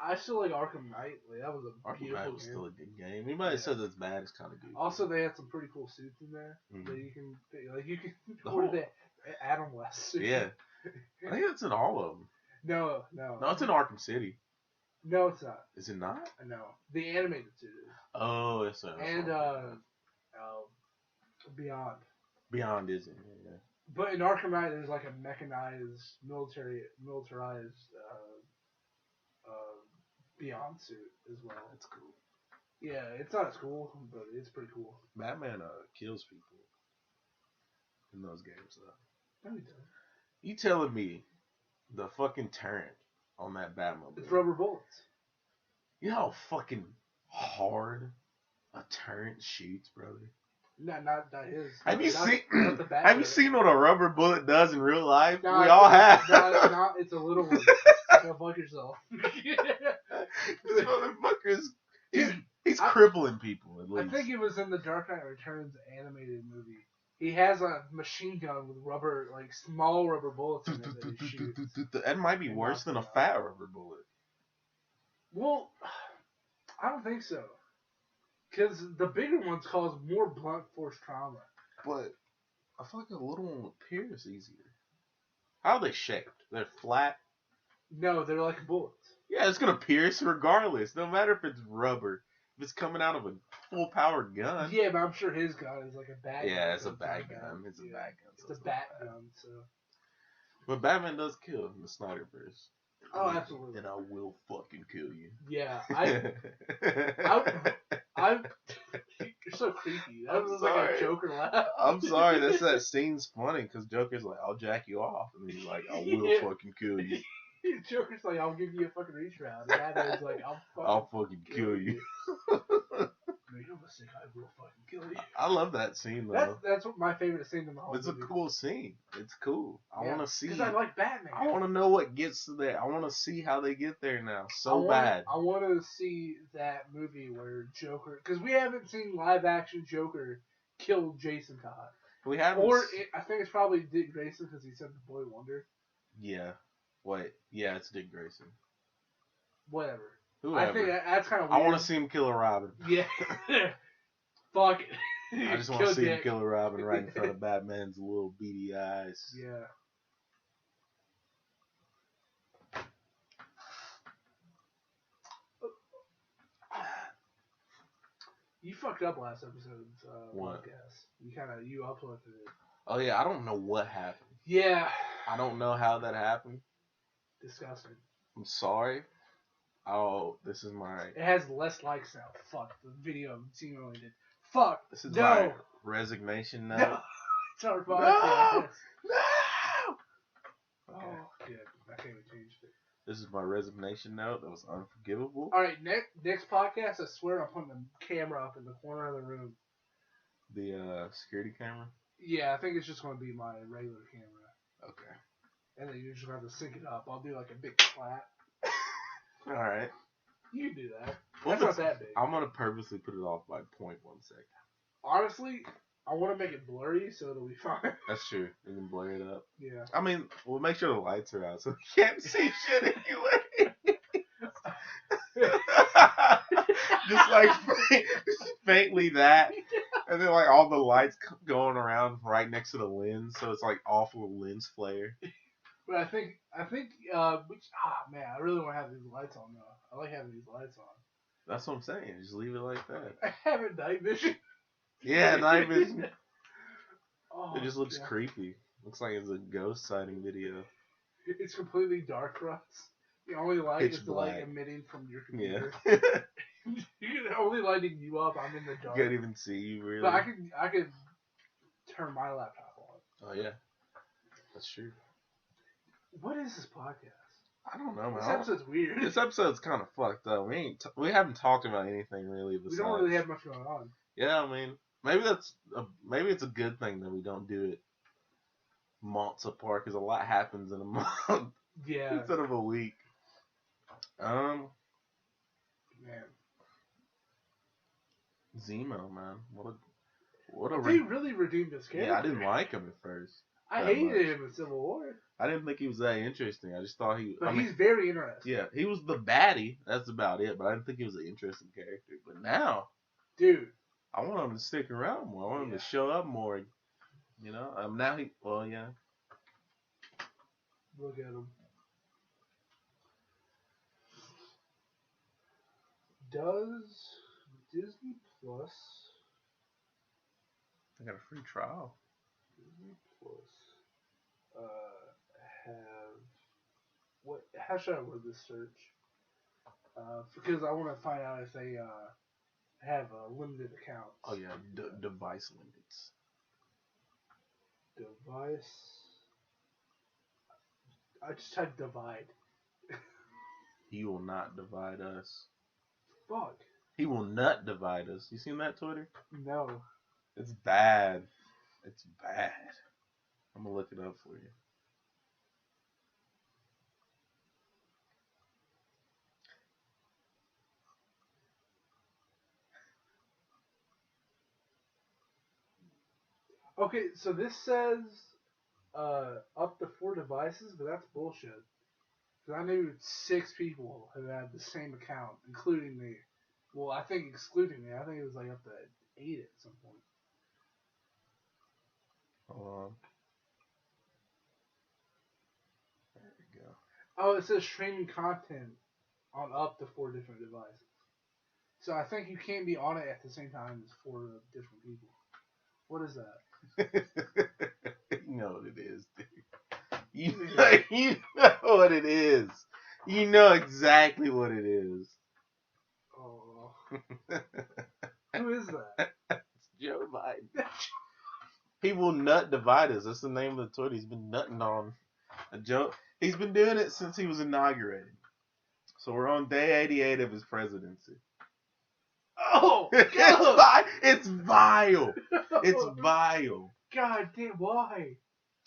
I still like Arkham Knight. Like, that was a Arkham beautiful Knight was game. still a good game. Anybody says it's bad, it's kind of good. Also, they had some pretty cool suits in there that you can order the Adam West suit. Yeah, I think it's in all of them. No, it's in Arkham City. No, it's not. Is it not? No, the animated suit is. Oh, it's and Beyond. Beyond is it? Yeah. But in Arkham Knight, there's like a mechanized, militarized Beyond suit as well. That's cool. Yeah, it's not as cool, but it's pretty cool. Batman kills people in those games though. No, he doesn't. You telling me the fucking turret on that Batmobile? It's rubber bullets. You know how fucking hard a turret shoots, brother? Not his. Have you seen? Have you seen what a rubber bullet does in real life? No, we all have. No, it's a little one. Go fuck yourself. This motherfucker's he's crippling people. At least. I think it was in the Dark Knight Returns animated movie. He has a machine gun with rubber, like small rubber bullets in it that he shoots. That might be worse than a fat rubber bullet. Well, I don't think so. Because the bigger ones cause more blunt force trauma. But I feel like a little one would pierce easier. How are they shaped? They're flat? No, they're like bullets. Yeah, it's going to pierce regardless. No matter if it's rubber. If it's coming out of a full-powered gun. Yeah, but I'm sure his gun is like a bat gun. Yeah, it's a bat gun. It's a bat gun. It's a bat gun, so. But Batman does kill in the Snyderverse. Oh, absolutely. And I will fucking kill you. Yeah, you're so creepy. That was like a Joker laugh. I'm sorry, that scene's funny because Joker's like, I'll jack you off. And then he's like, I will fucking kill you. Joker's like, I'll give you a fucking reach round. And Batman's like, I'll fucking kill you. Make no mistake, I will fucking kill you. I love that scene though. That's my favorite scene in the whole movie. It's a cool scene. It's cool. I want to see. Because I like Batman. I want to know what gets to there. I want to see how they get there now. Bad. I want to see that movie where Joker, because we haven't seen live action Joker kill Jason Todd. We haven't. I think it's probably Dick Grayson because he said the Boy Wonder. Yeah. Wait. Yeah, it's Dick Grayson. Whatever. Whoever. I think that's kind of weird. I want to see him kill a Robin. Yeah. Fuck it. I just want to see him kill a Robin right in front of Batman's little beady eyes. Yeah. You fucked up last episode's podcast. You uploaded it. Oh yeah, I don't know what happened. Yeah. I don't know how that happened. Disgusting. I'm sorry. Oh, this is my... It has less likes now. Fuck. The video seemingly did. Fuck. This is my resignation note. No. It's our podcast. Okay. Oh, yeah. I can't even change it. This is my resignation note. That was unforgivable. All right, next podcast, I swear I'm putting the camera up in the corner of the room. The security camera? Yeah, I think it's just going to be my regular camera. Okay. And then you're just going to have to sync it up. I'll do like a big clap. Alright. You can do that. Well, That's not that big. I'm going to purposely put it off by 0.1 second. Honestly, I want to make it blurry so it'll be fine. That's true. You can blur it up. Yeah. I mean, we'll make sure the lights are out so we can't see shit anyway. Just like faintly that. And then like all the lights going around right next to the lens, so it's like awful lens flare. But I think, man, I really want to have these lights on though. I like having these lights on. That's what I'm saying. Just leave it like that. I have it night vision. Yeah, night vision. Oh, It just looks yeah. creepy. Looks like it's a ghost sighting video. It's completely dark for us. The only light Pitch is the light black. emitting from your Yeah. computer. Only lighting you up. I'm in the dark. Can't even see you really. But I could turn my laptop on. Oh yeah, that's true. What is this podcast? I don't know, man. This episode's weird. This episode's kind of fucked up. We haven't talked about anything really. We don't really have much going on. Yeah, I mean, maybe it's a good thing that we don't do it months apart because a lot happens in a month. Yeah. Instead of a week. Man. Zemo, man. What a They really redeemed his character. Yeah, I didn't like him at first. I hated him in Civil War. I didn't think he was that interesting. I just thought he's very interesting. Yeah, he was the baddie. That's about it. But I didn't think he was an interesting character. But now, dude, I want him to stick around more. I want him to show up more. You know, now yeah. Look at him. Does Disney Plus? I got a free trial. Disney Plus have what? How should I word this search? Because I want to find out if they have limited accounts. Oh yeah, device limits. Device. I just typed divide. He will not divide us. Fuck. He will not divide us. You seen that Twitter? No. It's bad. It's bad. I'm gonna look it up for you. Okay, so this says up to 4 devices, but that's bullshit. Because I knew 6 people who had the same account, including me. Well, I think excluding me. I think it was like up to 8 at some point. Hold on. There we go. Oh, it says streaming content on up to 4 different devices. So I think you can't be on it at the same time as 4 different people. What is that? You know what it is, dude. You know what it is. You know exactly what it is. Oh. Who is that? It's Joe Biden. He will nut divide us. That's the name of the Twitter. He's been nutting on a joke. He's been doing it since he was inaugurated. So we're on day 88 of his presidency. Oh, it's vile. It's vile. God damn, why?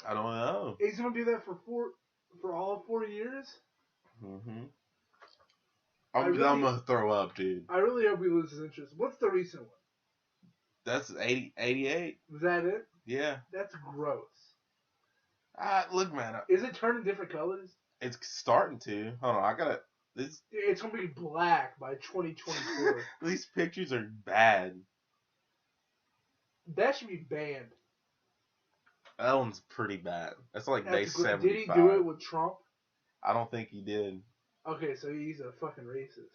I don't know. He's gonna do that for all 4 years? Mm-hmm. I'm gonna throw up, dude. I really hope he loses interest. What's the recent one? That's 88. Was that it? Yeah. That's gross. Look, man. Is it turning different colors? It's starting to. Hold on, I gotta. It's gonna be black by 2024. These pictures are bad. That should be banned. That one's pretty bad. That's like day 75. Did he do it with Trump? I don't think he did. Okay, so he's a fucking racist.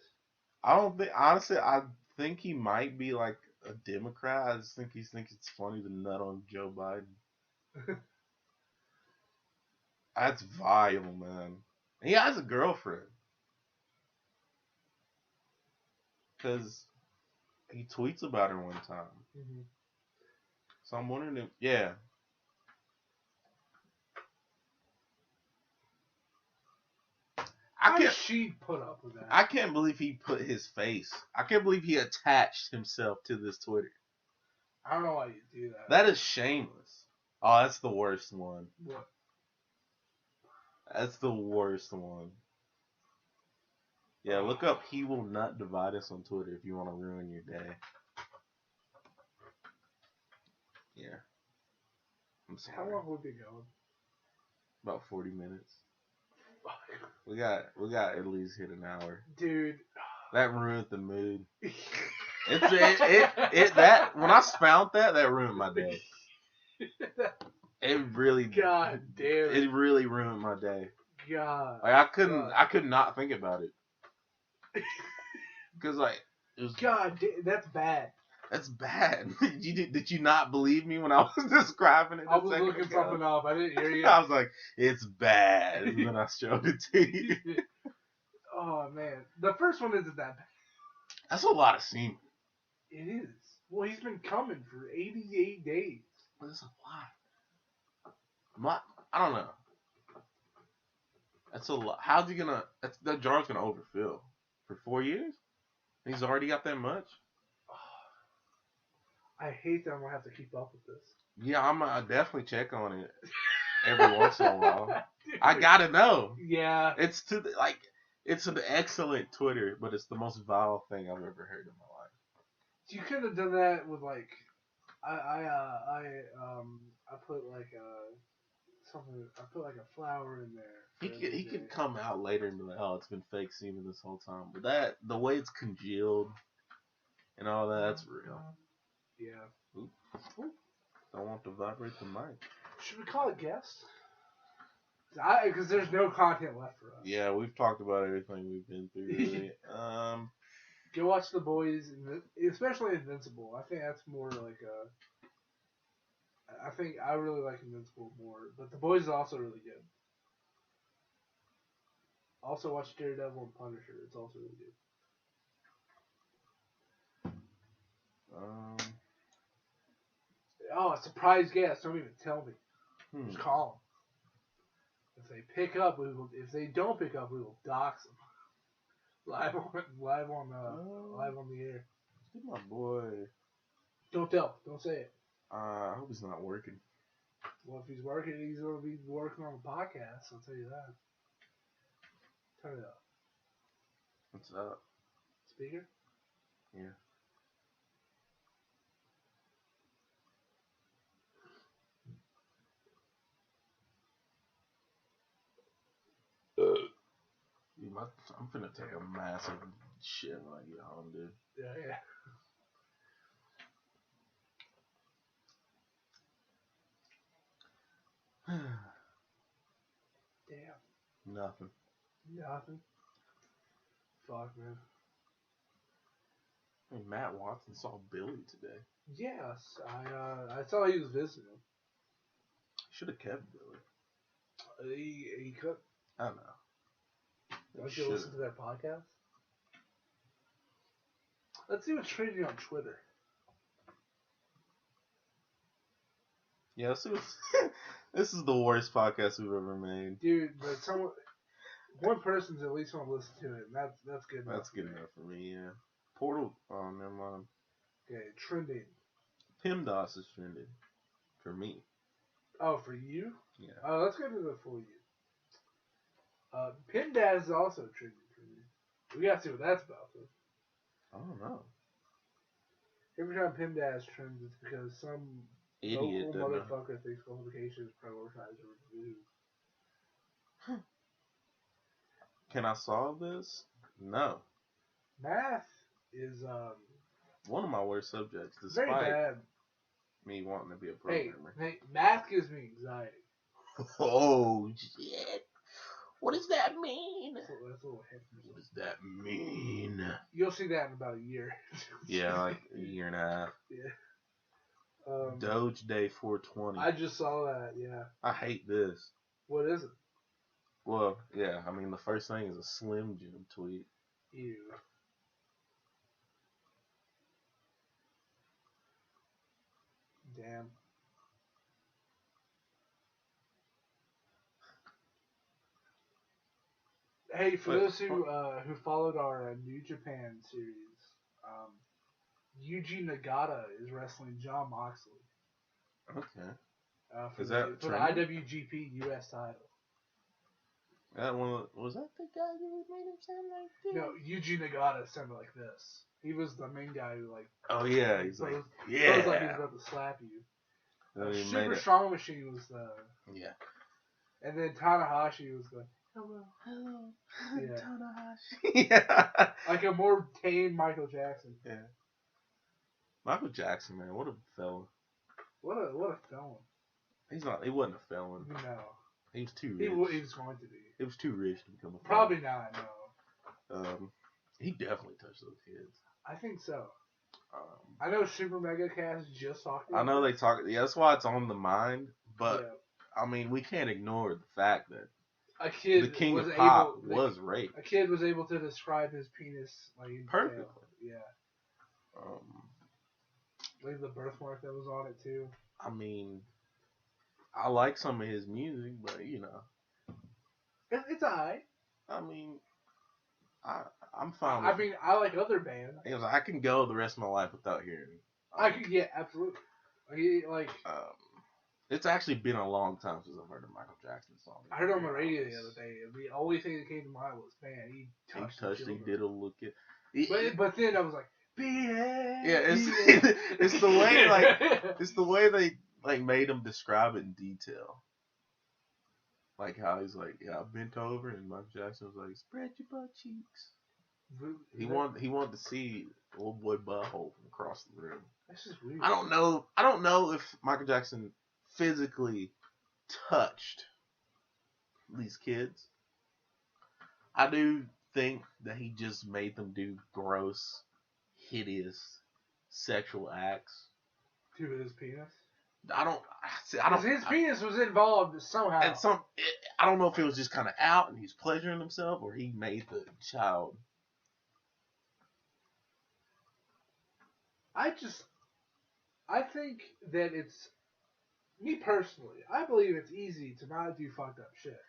I don't think. Honestly, I think he might be like a Democrat. I just think he thinks it's funny to nut on Joe Biden. That's vile, man. He has a girlfriend. Because he tweets about her one time. Mm-hmm. So I'm wondering if, yeah. I How can't. does she put up with that? I can't believe he put his face. I can't believe he attached himself to this Twitter. I don't know why you do that. That is shameless. Oh, that's the worst one. What? That's the worst one. Yeah, look up "He Will Not Divide Us" on Twitter if you want to ruin your day. Yeah. I'm sorry. How long would we go? About 40 minutes. We got at least hit an hour. Dude. That ruined the mood. That when I found that ruined my day. It really. God damn it. It really ruined my day. God. Like I could not think about it. Cause like it was. God, that's bad. That's bad. Did you not believe me when I was describing it? I was looking something up. I didn't hear you. I was like, it's bad. And then I showed it to you. Oh man, the first one isn't that bad. That's a lot of semen. It is. Well, he's been coming for 88 days. That's a lot. I don't know. That's a lot. How's he gonna? That jar's gonna overfill for 4 years. He's already got that much. I hate that I'm gonna have to keep up with this. Yeah, I definitely check on it every once in a while. I gotta know. Yeah. It's it's an excellent Twitter, but it's the most vile thing I've ever heard in my life. You could have done that with like, I put like something. I put like a flower in there. He could come out later and be like, oh, it's been fake semen this whole time. But the way it's congealed and all that's real. Yeah. Oop. Don't want to vibrate the mic. Should we call it guest? Because there's no content left for us. Yeah, we've talked about everything we've been through. Really. Go watch The Boys, especially Invincible. I think that's more like I think I really like Invincible more, but The Boys is also really good. Also watch Daredevil and Punisher. It's also really good. Oh, a surprise guest! Don't even tell me. Just call them. If they pick up, we will. If they don't pick up, we will dox them. Live on the air. My boy. Don't tell. Don't say it. I hope he's not working. Well, if he's working, he's going to be working on the podcast. I'll tell you that. Turn it up. What's up? Speaker? Yeah. I'm finna take a massive shit when I get home, dude. Yeah. Damn. Nothing. Fuck, man. Hey, Matt Watson saw Billy today. Yes, I saw he was visiting him. Should have kept Billy. He could. I don't know. Don't you listen to their podcast? Let's see what's trending on Twitter. Yeah, this is the worst podcast we've ever made. Dude, but one person's at least want to listen to it, and that's good enough. That's good enough for me, yeah. Portal, oh, never mind. Okay, trending. PIMDOS is trending. For me. Oh, for you? Yeah. Let's go to the full you. PIMDAS is also trending for me. We gotta see what that's about, though. I don't know. Every time PIMDAS trends, it's because some idiot local motherfucker thinks qualification is prioritized over review. Can I solve this? No. Math is one of my worst subjects, despite very bad. Me wanting to be a programmer. Hey, math gives me anxiety. Oh shit! What does that mean? That's a little hip. What does that mean? You'll see that in about a year. Yeah, like a year and a half. Yeah. Doge Day 420. I just saw that. Yeah. I hate this. What is it? Well, yeah. I mean, the first thing is a Slim Jim tweet. Ew. Damn. Hey, for those who followed our New Japan series, Yuji Nagata is wrestling John Moxley. Okay. For Is the that for the trending? IWGP US title. That one was that the guy who made him sound like this? No, Yuji Nagata sounded like this. He was the main guy who like. Oh yeah, he's like yeah. Posed like he was about to slap you. Super Strong Machine was the. Yeah. And then Tanahashi was the. Hello, Yeah. Tanahashi. Yeah. Like a more tame Michael Jackson. Yeah. Michael Jackson, man, what a felon. What a felon. He's not. He wasn't a felon. No. He was too He rich. was going to be. He was too rich to become a felon. Probably not. No. He definitely touched those kids. I think so. I know Super Mega Cast just talked about I know they talk. Yeah, that's why it's on the mind. But yeah. I mean, we can't ignore the fact that the king of pop was raped. A kid was able to describe his penis like perfectly. Yeah. Like the birthmark that was on it too. I mean, I like some of his music, but you know, it's alright. I mean, I'm fine. I mean, I like other bands. I can go the rest of my life without hearing it. I could, yeah, absolutely. It's actually been a long time since I've heard a Michael Jackson song. I heard it on the radio the other day. The only thing that came to mind was, man, he touched he did a look at. But then I was like, yeah, it's the way it's the way they like made him describe it in detail. Like how he's like, yeah, I bent over, and Michael Jackson was like, spread your butt cheeks. He wanted to see a little boy butthole from across the room. That's just weird. I don't know if Michael Jackson physically touched these kids. I do think that he just made them do gross, hideous sexual acts. To his penis? I don't. His penis was involved somehow. And I don't know if it was just kind of out and he's pleasuring himself, or he made the child. I think that it's me personally. I believe it's easy to not do fucked up shit.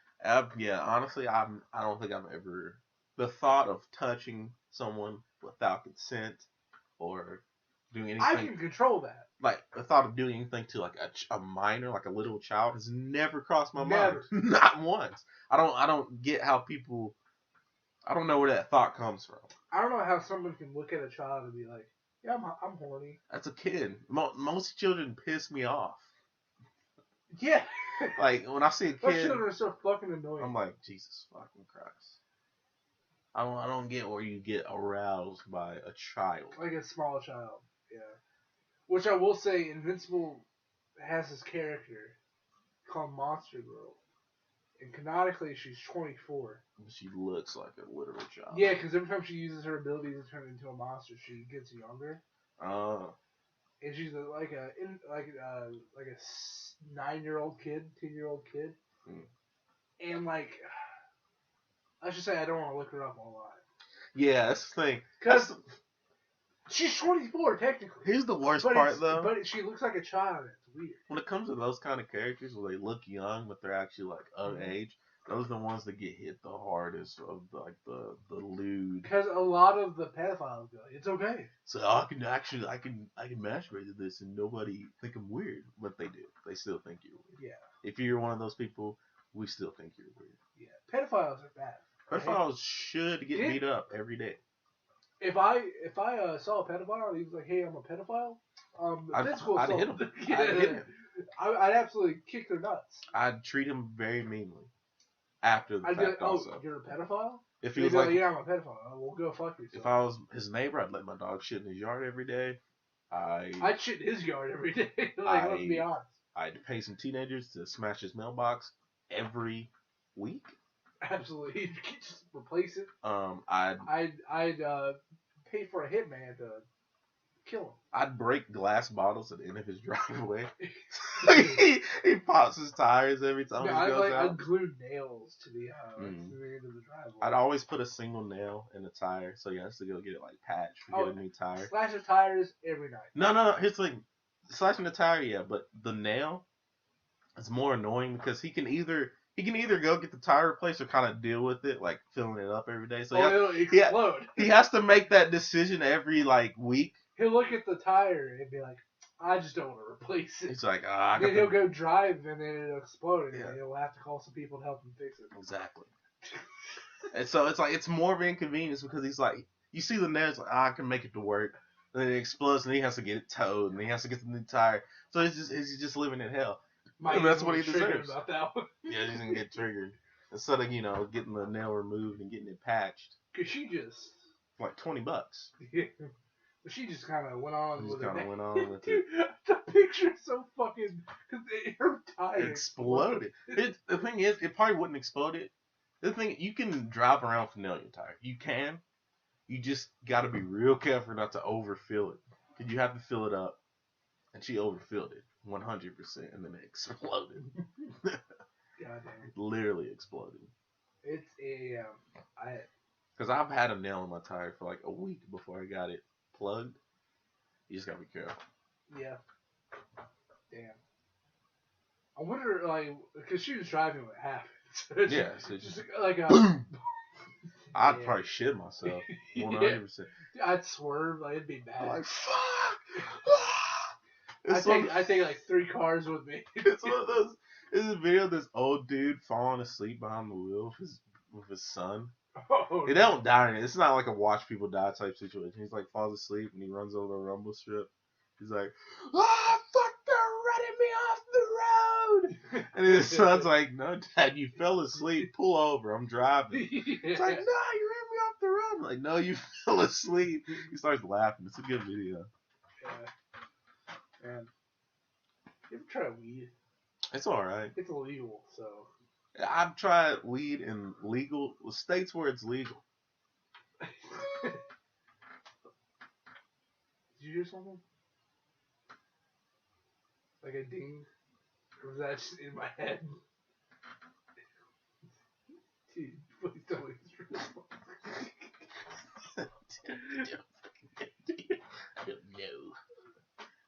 Yeah, honestly, I don't think I've ever the thought of touching someone without consent or doing anything. I can control that. Like the thought of doing anything to like a minor, like a little child, has never crossed my mind. Not once. I don't get how people. I don't know where that thought comes from. I don't know how someone can look at a child and be like, "Yeah, I'm horny." That's a kid. Most children piss me off. Yeah. Like when I see a kid, those children are so fucking annoying. I'm like, Jesus fucking Christ. I don't get where you get aroused by a child. Like a small child, yeah. Which I will say, Invincible has this character called Monster Girl. And canonically, she's 24. She looks like a literal child. Yeah, because every time she uses her ability to turn into a monster, she gets younger. Oh. And she's like a 9-year-old kid, 10-year-old kid. And like, I should say I don't want to look her up online. Yeah, that's the thing. Because she's 24 technically. Here's the worst part though. But she looks like a child. It's weird. When it comes to those kind of characters where they look young but they're actually like of age, those are the ones that get hit the hardest of the lewd. Because a lot of the pedophiles go, it's okay. So I can masturbate to this and nobody think I'm weird, but they do. They still think you're weird. Yeah. If you're one of those people, we still think you're weird. Yeah. Pedophiles are bad. Pedophiles should get beat up every day. If I saw a pedophile and he was like, "Hey, I'm a pedophile," I'd hit him. I'd hit him. I'd absolutely kick their nuts. I'd treat him very meanly. After the fact, also. You're a pedophile? If he was like, "Yeah, I'm a pedophile," well, go fuck yourself. If I was his neighbor, I'd let my dog shit in his yard every day. I'd shit in his yard every day. Let's be honest. I'd pay some teenagers to smash his mailbox every week. Absolutely, you can just replace it. I'd pay for a hitman to kill him. I'd break glass bottles at the end of his driveway. he pops his tires every time he goes out. I'd glue nails to the end of the driveway. I'd always put a single nail in the tire, so he has to go get it like patched for get a new tire. Slash the tires every night. No. Here's the thing: slashing the tire, yeah, but the nail is more annoying because he can either he can either go get the tire replaced or kind of deal with it, like filling it up every day. So it'll explode. he has to make that decision every like week. He'll look at the tire and be like, I just don't want to replace it. He's like, ah, then he'll go drive and then it'll explode and Yeah. he'll have to call some people to help him fix it. Exactly. And so it's like it's more of an inconvenience because he's like, you see the nails, like, I can make it to work, and then it explodes, and he has to get it towed, and he has to get the new tire. So he's just living in hell. Mike, that's what he deserves. About that one. Yeah, he's gonna get triggered instead of getting the nail removed and getting it patched. Cause she just like $20. Yeah. But she just kind of went on with it. Dude, the picture's so fucking. Cause her tire exploded. The thing is, it probably wouldn't explode it. The thing, you can drive around with a nail in your tire. You can. You just got to be real careful not to overfill it. Because you have to fill it up. And she overfilled it 100%, and then it exploded. God damn. It literally exploded. It's a Because I've had a nail in my tire for like a week before I got it plugged. You just gotta be careful. Yeah. Damn. I wonder, like, because she was driving what happened. So Yeah, so just like a boom. I'd probably shit myself. 100%. Yeah. I'd swerve, like it'd be bad. I'm like, fuck. I take like 3 cars with me. It's one of those. It's a video of this old dude falling asleep behind the wheel with his son. Oh, They don't die in it. It's not like a watch people die type situation. He's like falls asleep and he runs over the rumble strip. He's like, ah, fuck, they're running me off the road. And his son's like, no, Dad, you fell asleep. Pull over. I'm driving. It's like, no, you ran me off the road. I'm like, no, you fell asleep. He starts laughing. It's a good video. Yeah. Man. You ever try weed? It's alright. It's illegal, so. I've tried weed in legal states where it's legal. Did you hear something? Like a ding? Or was that just in my head? Dude, please tell me it's real.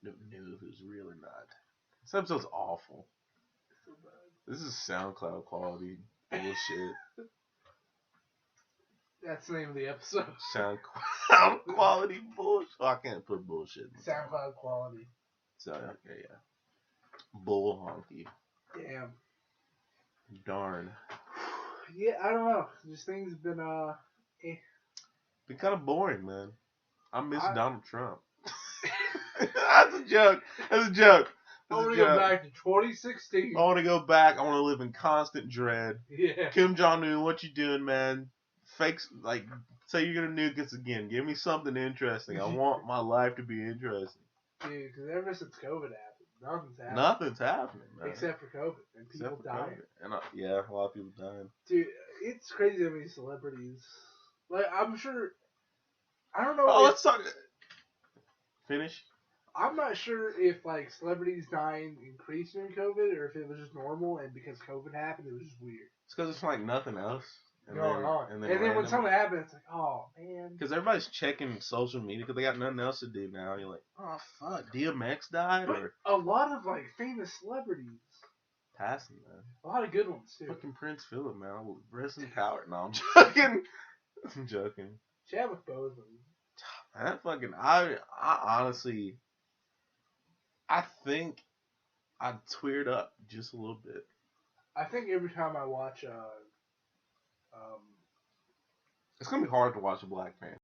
I don't know if it's real or not. This episode's awful. So bad. This is SoundCloud quality bullshit. That's the name of the episode. SoundCloud quality bullshit. Oh, I can't put bullshit. SoundCloud quality. So, okay, yeah. Bull honky. Damn. Darn. Yeah, I don't know. Just things have been, Been kind of boring, man. I miss Donald Trump. That's a joke. That's a joke. I want to go back to 2016. I want to go back. I want to live in constant dread. Yeah. Kim Jong-un, what you doing, man? Fakes, like, say you're going to nuke us again. Give me something interesting. I want my life to be interesting. Dude, because ever since COVID happened, nothing's happened. Nothing's happening, man. Except for COVID. And people dying. And yeah, a lot of people dying. Dude, it's crazy how many celebrities. Like, I'm sure. I don't know. Oh, let's talk. Finish. I'm not sure if, like, celebrities dying increased during COVID or if it was just normal and because COVID happened, it was just weird. It's because it's like nothing else. And then when something happened, it's like, oh, man. Because everybody's checking social media because they got nothing else to do now. You're like, oh, fuck, DMX died? But or a lot of, like, famous celebrities. Passing, man. A lot of good ones, too. Fucking Prince Philip, man. Rest in power. No, I'm joking. I'm joking. Chadwick Boseman. That fucking, I honestly, I think I teared up just a little bit. I think every time I watch, It's gonna be hard to watch a Black Panther.